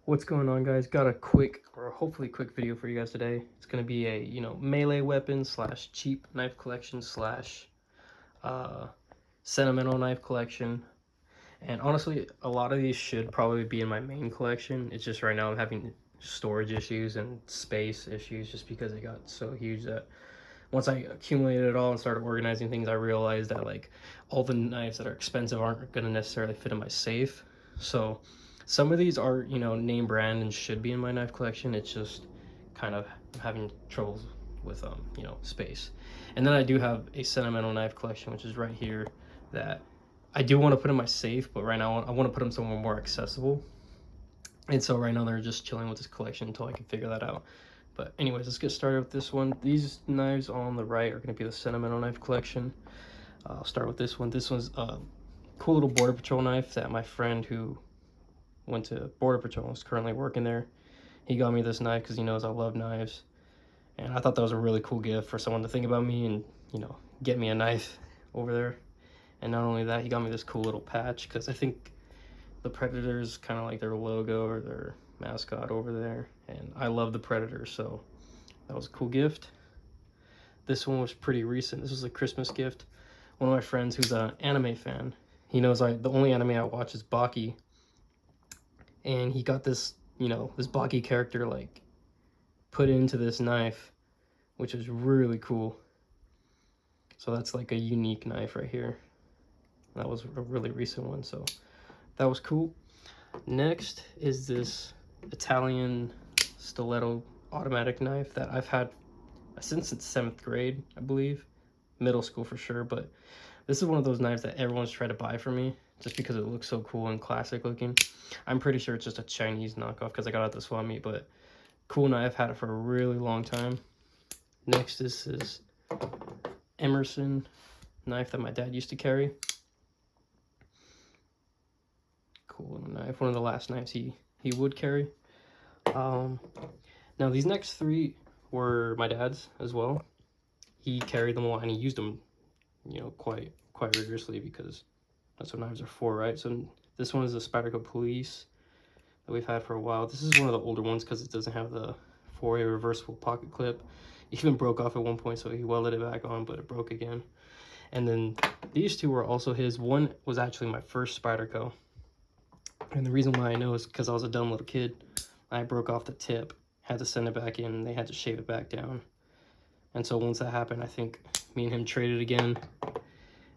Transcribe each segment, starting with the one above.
What's going on, guys? Got a quick, or hopefully quick video for you guys today. It's going to be a, melee weapon slash cheap knife collection slash uh, sentimental knife collection. And honestly, a lot of these should probably be in my main collection. It's just right now I'm having storage issues and space issues just because it got so huge that once I accumulated it all and started organizing things, I realized that like all the knives that are expensive aren't going to necessarily fit in my safe. So some of these are, name brand and should be in my knife collection. It's just kind of having troubles with, space. And then I do have a sentimental knife collection, which is right here, that I do want to put in my safe, but right now I want to put them somewhere more accessible. And so right now they're just chilling with this collection until I can figure that out. But anyways, let's get started with this one. These knives on the right are going to be the sentimental knife collection. I'll start with this one. This one's a cool little border patrol knife that my friend who went to border patrol is currently working there. He got me this knife because he knows I love knives, and I thought that was a really cool gift for someone to think about me and get me a knife over there. And not only that, he got me this cool little patch because I think the Predators kind of like their logo or their mascot over there, and I love the Predators, so that was a cool gift. This one was pretty recent. This was a Christmas gift. One of my friends who's an anime fan, he knows the only anime I watch is Baki, and he got this, this Baki character like put into this knife, which is really cool. So that's like a unique knife right here. That was a really recent one, so that was cool. Next is this Italian stiletto automatic knife that I've had since 7th grade, I believe. Middle school for sure, but this is one of those knives that everyone's tried to buy for me just because it looks so cool and classic looking. I'm pretty sure it's just a Chinese knockoff because I got it at the swap meet, but cool knife, had it for a really long time. Next, this is Emerson knife that my dad used to carry. Cool little knife, one of the last knives he would carry. Now these next three were my dad's as well. He carried them all and he used them, quite rigorously because that's what knives are for, right? So this one is the Spyderco Police that we've had for a while. This is one of the older ones because it doesn't have the four-way reversible pocket clip. It even broke off at one point, so he welded it back on, but it broke again. And then these two were also his. One was actually my first Spyderco, and the reason why I know is because I was a dumb little kid. I broke off the tip, had to send it back in, and they had to shave it back down. And so once that happened, I think me and him traded again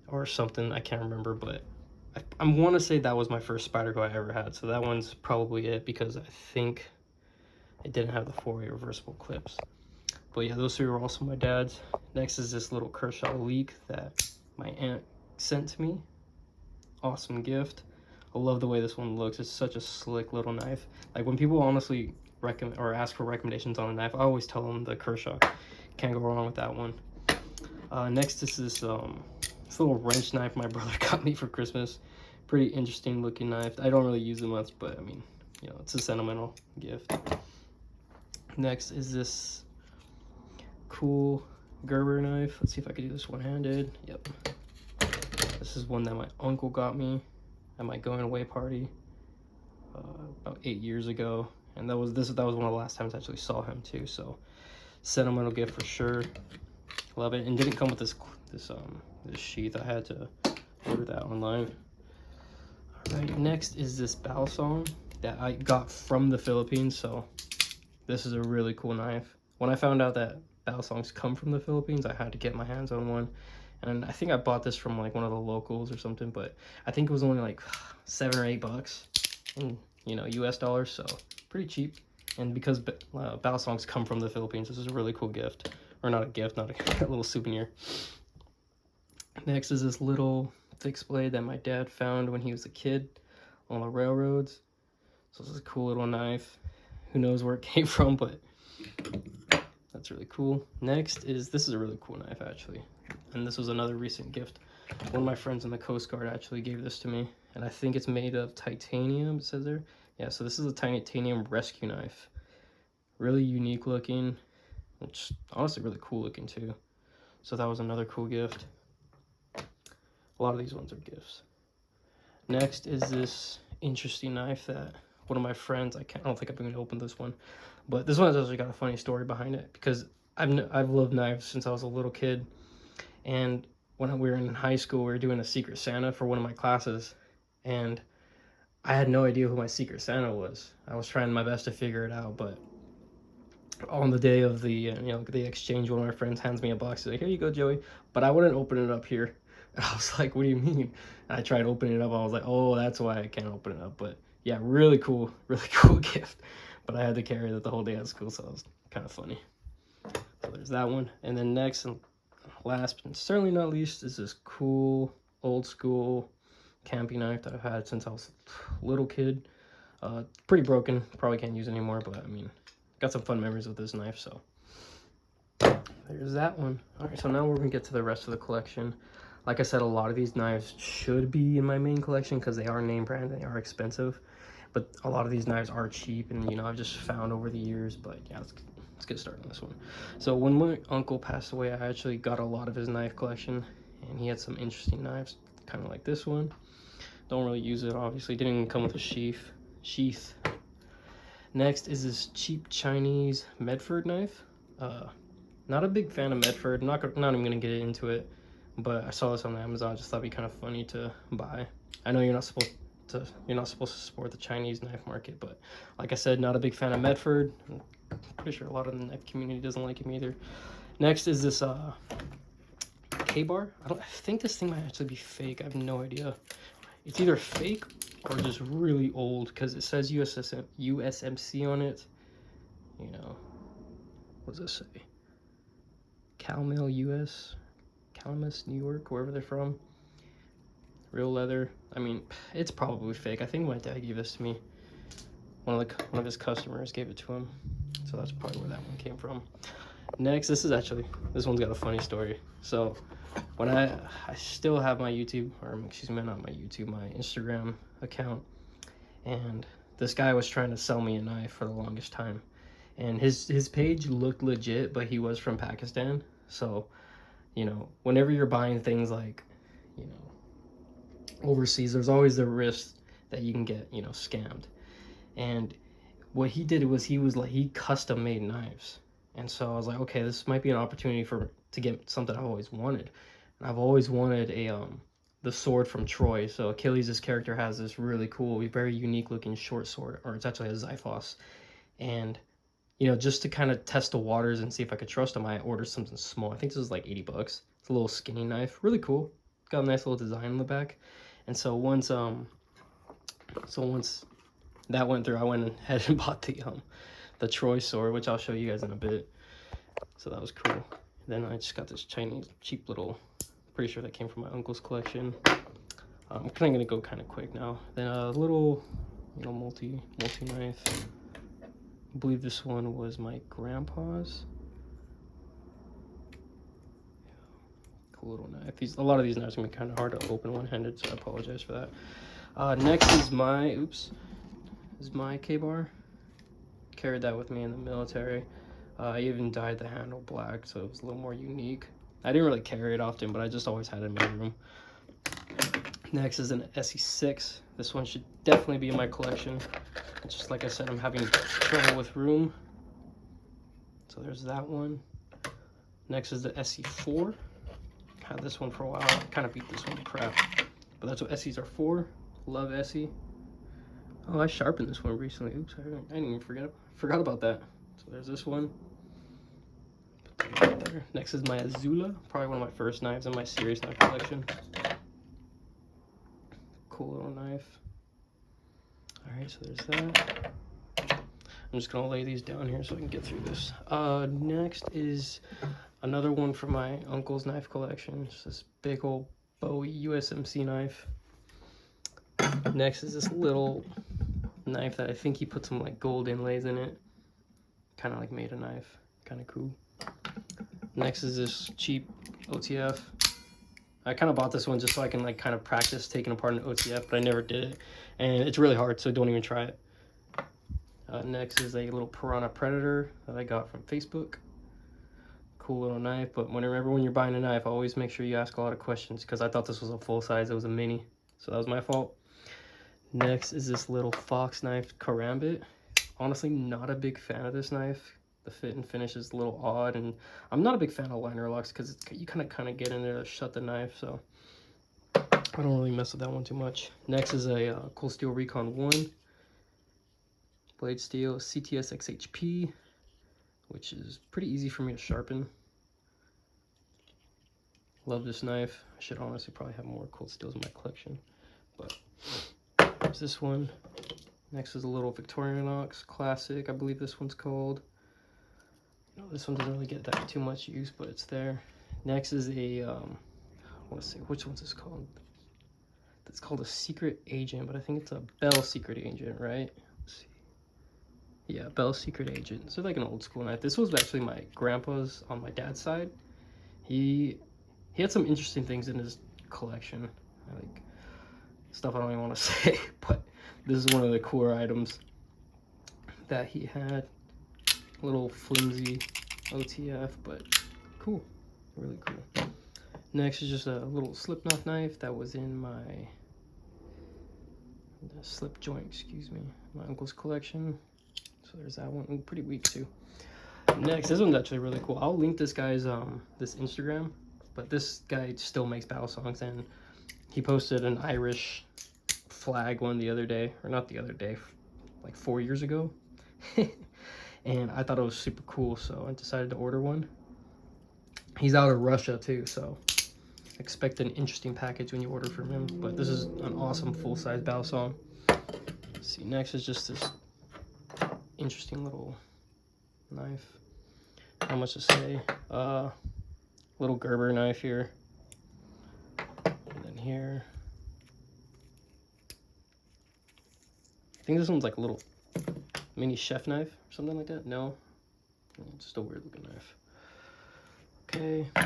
or something. I can't remember, but I want to say that was my first Spyderco I ever had. So that one's probably it because I think it didn't have the four-way reversible clips. But yeah, those three were also my dad's. Next is this little Kershaw Leak that my aunt sent to me. Awesome gift. I love the way this one looks. It's such a slick little knife. Like when people honestly recommend or ask for recommendations on a knife, I always tell them the Kershaw. Can't go wrong with that one. Next is this little wrench knife my brother got me for Christmas. Pretty interesting looking knife. I don't really use it much, but I mean, it's a sentimental gift. Next is this cool Gerber knife. Let's see if I can do this one-handed. Yep. This is one that my uncle got me at my going away party about 8 years ago, and that was one of the last times I actually saw him too. So sentimental gift for sure. Love it. And didn't come with this sheath. I had to order that online. All right, next is this Balsam that I got from the Philippines. So this is a really cool knife. When I found out that Balsams come from the Philippines, I had to get my hands on one. And I think I bought this from like one of the locals or something, but I think it was only like $7 or $8 in, US dollars, so pretty cheap. And because Balsams come from the Philippines, this is a really cool gift. Or not a gift, not a little souvenir. Next is this little fixed blade that my dad found when he was a kid on the railroads. So this is a cool little knife. Who knows where it came from, but that's really cool. Next is, this is a really cool knife actually. And this was another recent gift. One of my friends in the Coast Guard actually gave this to me. And I think it's made of titanium, it says there. Yeah, so this is a titanium rescue knife. Really unique looking, which honestly really cool looking too. So that was another cool gift. A lot of these ones are gifts. Next is this interesting knife that one of my friends. I don't think I'm going to open this one, but this one has actually got a funny story behind it, because I've loved knives since I was a little kid. And when we were in high school, we were doing a Secret Santa for one of my classes, and I had no idea who my Secret Santa was. I was trying my best to figure it out, but on the day of the exchange, one of my friends hands me a box. He's like, "Here you go, Joey," but I wouldn't open it up here. And I was like, "What do you mean?" And I tried opening it up. I was like, "Oh, that's why I can't open it up." But yeah, really cool, really cool gift. But I had to carry that the whole day at school, so it was kind of funny. So there's that one. And then next and last, but certainly not least, is this cool old school camping knife that I've had since I was a little kid. Pretty broken, probably can't use it anymore, but I mean, got some fun memories with this knife. So there's that one. All right, so now we're gonna get to the rest of the collection. Like I said, a lot of these knives should be in my main collection because they are name brand, they are expensive, but a lot of these knives are cheap, and I've just found over the years. But yeah, let's get started on this one. So when my uncle passed away, I actually got a lot of his knife collection, and he had some interesting knives, kind of like this one. Don't really use it, obviously. Didn't even come with a sheath. Next is this cheap Chinese Medford knife. Not a big fan of Medford. Not even gonna get into it, but I saw this on Amazon. Just thought it'd be kind of funny to buy. I know you're not supposed to support the Chinese knife market, but like I said, not a big fan of Medford. I'm pretty sure a lot of the knife community doesn't like him either. Next is this K-bar. I think this thing might actually be fake. I have no idea. It's either fake or just really old, because it says USMC on it. What does this say? Calmail US, Calamus, New York, wherever they're from. Real leather. I mean, it's probably fake. I think my dad gave this to me. One of his customers gave it to him, so that's probably where that one came from. Next, this one's got a funny story. So when I still have my YouTube, or excuse me, not my YouTube, my Instagram account, and this guy was trying to sell me a knife for the longest time, and his page looked legit, but he was from Pakistan. So whenever you're buying things like overseas, there's always the risk that you can get scammed. And what he did was he custom made knives. And so I was like, okay, this might be an opportunity to get something I've always wanted. And I've always wanted the sword from Troy. So Achilles' character has this really cool, very unique looking short sword, or it's actually a Xiphos. And just to kind of test the waters and see if I could trust him, I ordered something small. I think this was like $80. It's a little skinny knife, really cool. Got a nice little design on the back. And so once that went through, I went ahead and bought the Troy sword, which I'll show you guys in a bit. So that was cool. Then I just got this Chinese cheap little, pretty sure that came from my uncle's collection. I'm kind of gonna go kind of quick now. Then a little, multi knife. I believe this one was my grandpa's. Cool little knife. A lot of these knives are gonna be kind of hard to open one-handed, so I apologize for that. Next is my K-bar. Carried that with me in the military. I even dyed the handle black, so it was a little more unique. I didn't really carry it often, but I just always had it in my room. Next is an SE6. This one should definitely be in my collection. Just like I said, I'm having trouble with room. So there's that one. Next is the SE4. Had this one for a while. I kind of beat this one to crap, but that's what SEs are for. Love SE. Oh, I sharpened this one recently. Oops, I didn't even forgot about that. So there's this one. Put that right there. Next is my Azula, probably one of my first knives in my serious knife collection. Cool little knife. All right, so there's that. I'm just gonna lay these down here so I can get through this. Next is another one from my uncle's knife collection. It's this big old Bowie USMC knife. Next is this little knife that I think he put some like gold inlays in it. Kind of like made a knife. Kind of cool. Next is this cheap OTF. I kind of bought this one just so I can like kind of practice taking apart an OTF, but I never did it. And it's really hard, so don't even try it. Next is a little Piranha Predator that I got from Facebook. Cool little knife, but whenever you're buying a knife, always make sure you ask a lot of questions, because I thought this was a full size, it was a mini, so that was my fault. Next is this little fox knife karambit. Honestly, not a big fan of this knife. The fit and finish is a little odd, and I'm not a big fan of liner locks because you kind of get in there to shut the knife, so I don't really mess with that one too much. Next is a Cold Steel Recon 1 blade steel CTS XHP, which is pretty easy for me to sharpen. Love this knife. I should honestly probably have more cold steels in my collection, but there's this one. Next is a little Victorinox Classic, I believe this one's called. You know, this one doesn't really get that too much use, but it's there. Next is a, I want to say, which one's this called? It's called a Secret Agent, but I think it's a Bell Secret Agent, right? Let's see. Yeah, Bell Secret Agent. So like an old school knife. This was actually my grandpa's on my dad's side. He had some interesting things in his collection, like stuff I don't even want to say, but this is one of the cooler items that he had. A little flimsy OTF, but cool, really cool. Next is just a little slip knot knife that was in my slip joint, excuse me, my uncle's collection. So there's that one. Ooh, pretty weak too. Next, this one's actually really cool. I'll link this guy's this Instagram, but this guy still makes battle songs, and he posted an Irish flag one the other day, or not the other day, like 4 years ago. And I thought it was super cool, so I decided to order one. He's out of Russia too, so expect an interesting package when you order from him. But this is an awesome full-size battle song. Let's see, next is just this interesting little knife. Not much to say. Little Gerber knife here, and then here. I think this one's like a little mini chef knife or something like that. No, it's just a weird looking knife. Okay, all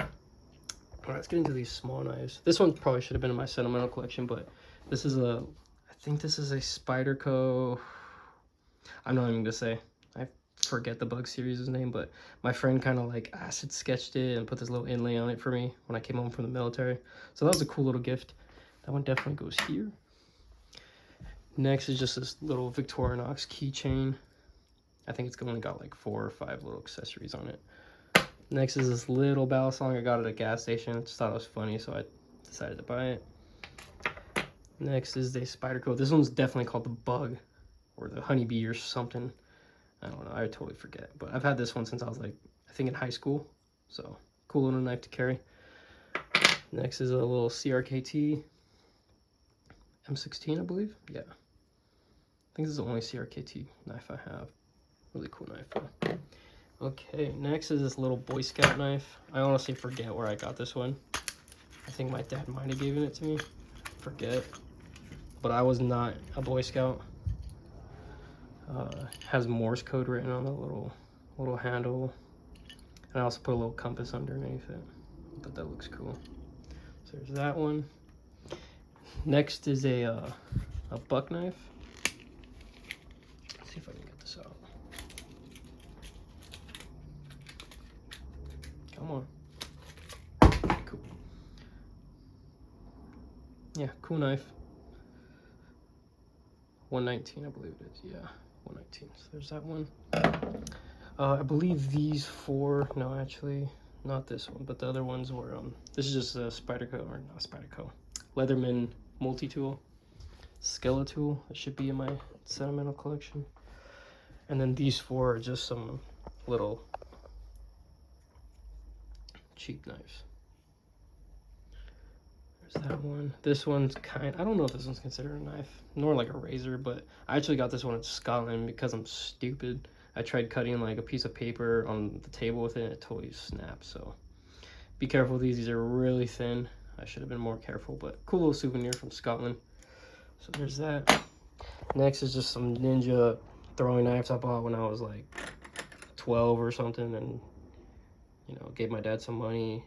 right, let's get into these small knives. This one probably should have been in my sentimental collection, but this is a, I think this is a Spyderco. I'm not even gonna say. I forget the bug series' name, but my friend kind of like acid sketched it and put this little inlay on it for me when I came home from the military. So that was a cool little gift. That one definitely goes here. Next is just this little Victorinox keychain. I think it's only got like 4 or 5 little accessories on it. Next is this little battle song I got at a gas station. I just thought it was funny, so I decided to buy it. Next is the Spyderco. This one's definitely called the Bug or the Honeybee or something. I don't know, I totally forget. But I've had this one since I was like, I think in high school. So cool little knife to carry. Next is a little CRKT M16, I believe. Yeah. I think this is the only CRKT knife I have. Really cool knife. Okay, next is this little Boy Scout knife. I honestly forget where I got this one. I think my dad might have given it to me. Forget. But I was not a Boy Scout. Has Morse code written on the little handle. And I also put a little compass underneath it. But that looks cool. So there's that one. Next is a buck knife. Let's see if I can get this out. Come on. Cool. Yeah, cool knife. 119, I believe it is. Yeah, 119. So there's that one. I believe these 4, no, actually, not this one, but the other ones were, this is just a Spyderco, or not Spyderco, Leatherman multi-tool, Skeletool. It should be in my sentimental collection. And then these 4 are just some little cheap knives. There's that one. This one's I don't know if this one's considered a knife, nor like a razor, but I actually got this one in Scotland because I'm stupid. I tried cutting like a piece of paper on the table with it and it totally snapped, so be careful with these. These are really thin. I should have been more careful, but cool little souvenir from Scotland. So there's that. Next is just some ninja throwing knives I bought when I was like 12 or something, and you know, gave my dad some money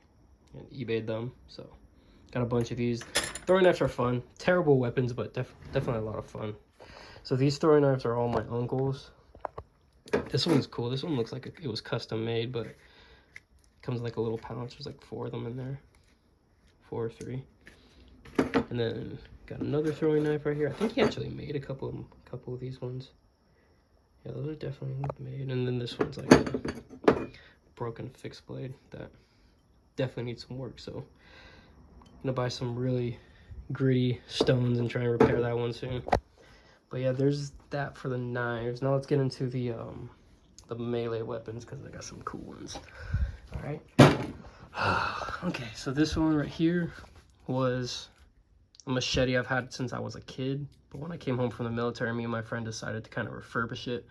and eBayed them. So got a bunch of these. Throwing knives are fun. Terrible weapons, but definitely a lot of fun. So these throwing knives are all my uncle's. This one's cool. This one looks like it was custom made, but it comes in like a little pouch. There's like 4 of them in there. 4 or 3. And then Got another throwing knife right here. I think he actually made a couple of these ones. Yeah, those are definitely made. And then this one's like a broken fixed blade that definitely needs some work. So I'm gonna buy some really gritty stones and try and repair that one soon. But yeah, there's that for the knives. Now let's get into the melee weapons, because I got some cool ones. All right. Okay, so this one right here was a machete I've had since I was a kid. But when I came home from the military, me and my friend decided to kind of refurbish it.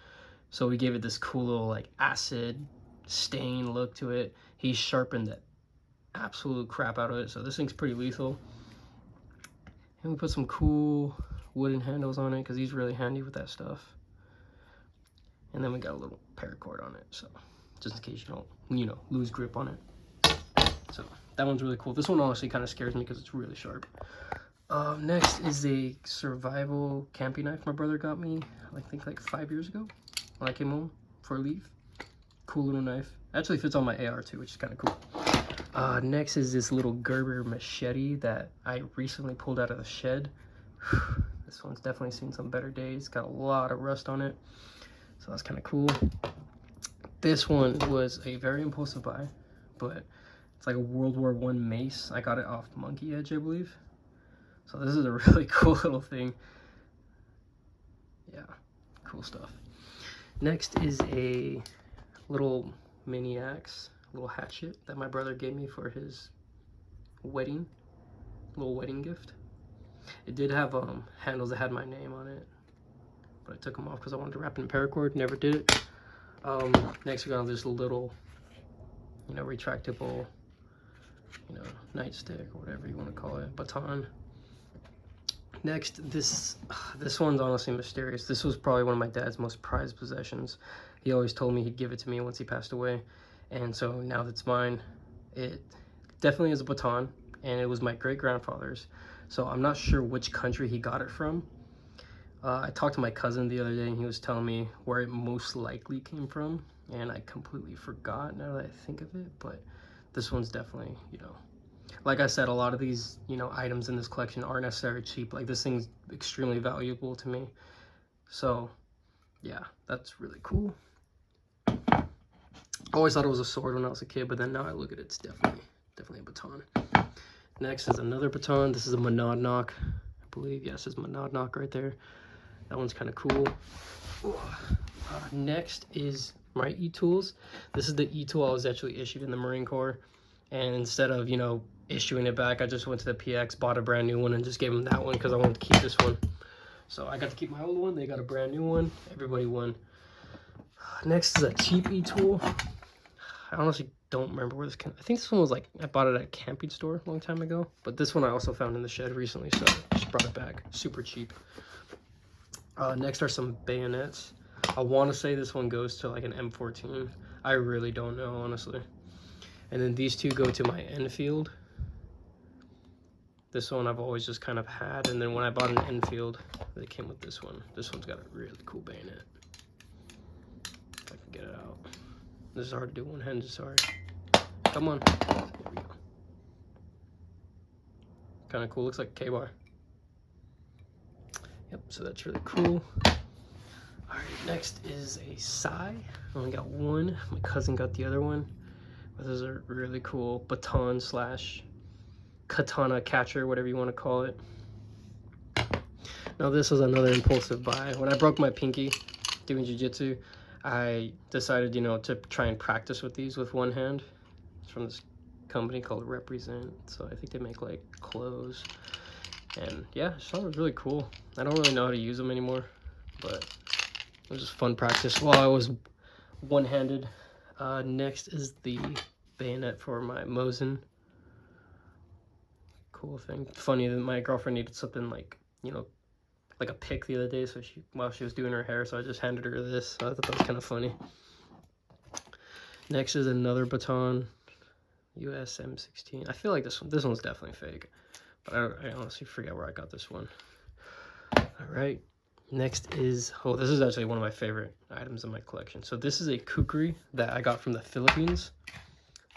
So we gave it this cool little like acid stain look to it. He sharpened the absolute crap out of it. So this thing's pretty lethal. And we put some cool wooden handles on it because he's really handy with that stuff. And then we got a little paracord on it, so just in case you don't, you know, lose grip on it. So that one's really cool. This one honestly kind of scares me because it's really sharp. Next is a survival camping knife my brother got me, I think like 5 years ago when I came home for leave. Cool little knife. Actually fits on my AR too, which is kind of cool. Next is this little Gerber machete that I recently pulled out of the shed. This one's definitely seen some better days. Got a lot of rust on it, so that's kind of cool. This one was a very impulsive buy, but it's like a World War I mace. I got it off Monkey Edge, I believe. So this is a really cool little thing. Yeah, cool stuff. Next is a little mini axe, little hatchet that my brother gave me for his wedding, little wedding gift. It did have handles that had my name on it, but I took them off because I wanted to wrap it in paracord. Never did it. Next we got this little, you know, retractable, you know, nightstick or whatever you want to call it, baton. Next, this one's honestly mysterious. This was probably one of my dad's most prized possessions. He always told me he'd give it to me once he passed away, and so now that's mine. It definitely is a baton, and it was my great-grandfather's. So I'm not sure which country he got it from. I talked to my cousin the other day and he was telling me where it most likely came from, and I completely forgot now that I think of it. But this one's definitely, you know, like I said, a lot of these, you know, items in this collection aren't necessarily cheap. Like this thing's extremely valuable to me. So yeah, that's really cool. I always thought it was a sword when I was a kid, but then now I look at it, it's definitely a baton. Next is another baton. This is a monadnock, I believe. Yes, it's monadnock right there. That one's kind of cool. Next is my etools. This is the etool I was actually issued in the Marine Corps, and instead of, you know, issuing it back, I just went to the PX, bought a brand new one, and just gave them that one because I wanted to keep this one. So I got to keep my old one. They got a brand new one. Everybody won. Next is a cheap etool. I honestly don't remember where this came. I think this one was like, I bought it at a camping store a long time ago, but this one I also found in the shed recently, so I just brought it back. Super cheap. Next are some bayonets. I want to say this one goes to like an M14. I really don't know, honestly. And then these two go to my Enfield. This one I've always just kind of had, and then when I bought an Enfield, they came with this one. This one's got a really cool bayonet. If I can get it out. This is hard to do one-handed, sorry. Come on. There we go. Kind of cool. Looks like a K-bar. Yep, so that's really cool. Alright, next is a sai. I only got one. My cousin got the other one. But those are really cool. Baton slash katana catcher, whatever you want to call it. Now this was another impulsive buy. When I broke my pinky doing jiu-jitsu, I decided, you know, to try and practice with these with one hand. It's from this company called Represent. So I think they make like clothes. And yeah, I thought it was really cool. I don't really know how to use them anymore, but it was just fun practice while I was one-handed. Next is the bayonet for my Mosin. Cool thing. Funny that my girlfriend needed something like, you know, like a pick the other day, so while she was doing her hair, so I just handed her this. So I thought that was kind of funny. Next is another baton, US M16. I feel like this one's definitely fake, but I honestly forget where I got this one. All right. Next is, oh, this is actually one of my favorite items in my collection. So this is a kukri that I got from the Philippines.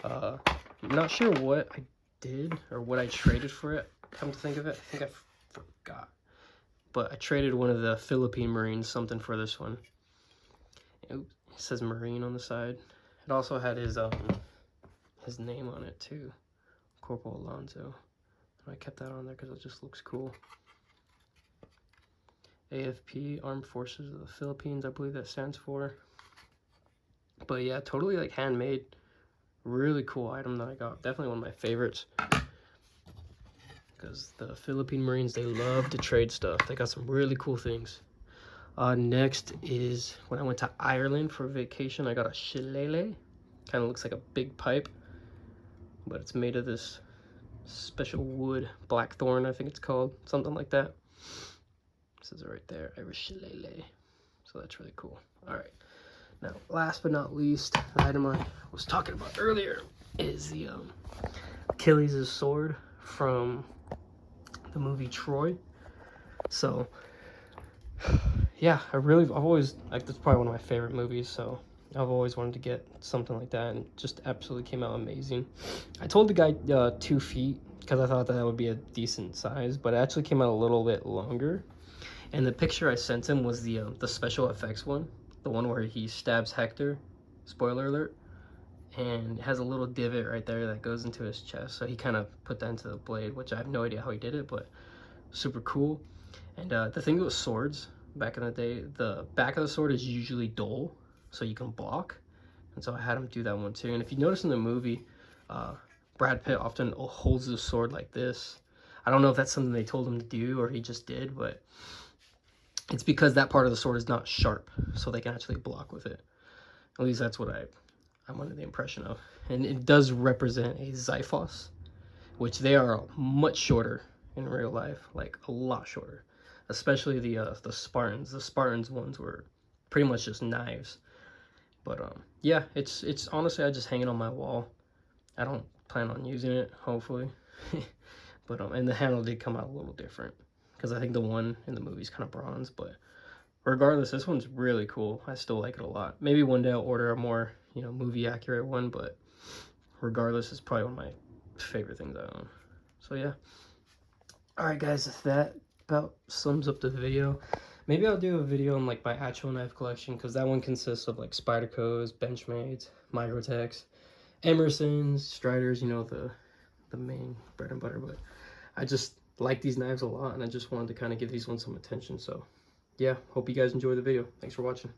I'm not sure what I did or what I traded for it. Come to think of it, I think I forgot. But I traded one of the Philippine Marines something for this one. It says Marine on the side. It also had his name on it too, Corporal Alonzo. And I kept that on there because it just looks cool. AFP, Armed Forces of the Philippines, I believe that stands for. But yeah, totally like handmade. Really cool item that I got. Definitely one of my favorites. Because the Philippine Marines, they love to trade stuff. They got some really cool things. Next is when I went to Ireland for vacation, I got a shillelagh. Kind of looks like a big pipe, but it's made of this special wood, blackthorn, I think it's called, something like that. It says it right there, Irish shillelagh. So that's really cool. All right. Now, last but not least, the item I was talking about earlier is the Achilles' sword from the movie Troy. So yeah, I've always, like, that's probably one of my favorite movies, so I've always wanted to get something like that, and it just absolutely came out amazing. I told the guy 2 feet because I thought that would be a decent size, but it actually came out a little bit longer. And the picture I sent him was the special effects one, the one where he stabs Hector, spoiler alert, and it has a little divot right there that goes into his chest, so he kind of put that into the blade, which I have no idea how he did it, but super cool. And the thing with swords, back in the day, the back of the sword is usually dull, so you can block. And so I had him do that one too. And if you notice in the movie, Brad Pitt often holds the sword like this. I don't know if that's something they told him to do or he just did, but it's because that part of the sword is not sharp, so they can actually block with it. At least that's what I'm under the impression of. And it does represent a Xiphos, which they are much shorter in real life, like a lot shorter. Especially the Spartans. The Spartans ones were pretty much just knives. But yeah, it's honestly, I just hang it on my wall. I don't plan on using it, hopefully. But and the handle did come out a little different because I think the one in the movie is kind of bronze. But regardless, this one's really cool. I still like it a lot. Maybe one day I'll order a more, you know, movie accurate one. But regardless, it's probably one of my favorite things I own. So yeah. All right, guys, that about sums up the video. Maybe I'll do a video on like my actual knife collection, because that one consists of like Spyderco's, Benchmade's, Microtech's, Emerson's, Strider's, you know, the main bread and butter. But I just like these knives a lot, and I just wanted to kind of give these ones some attention. So yeah, hope you guys enjoy the video. Thanks for watching.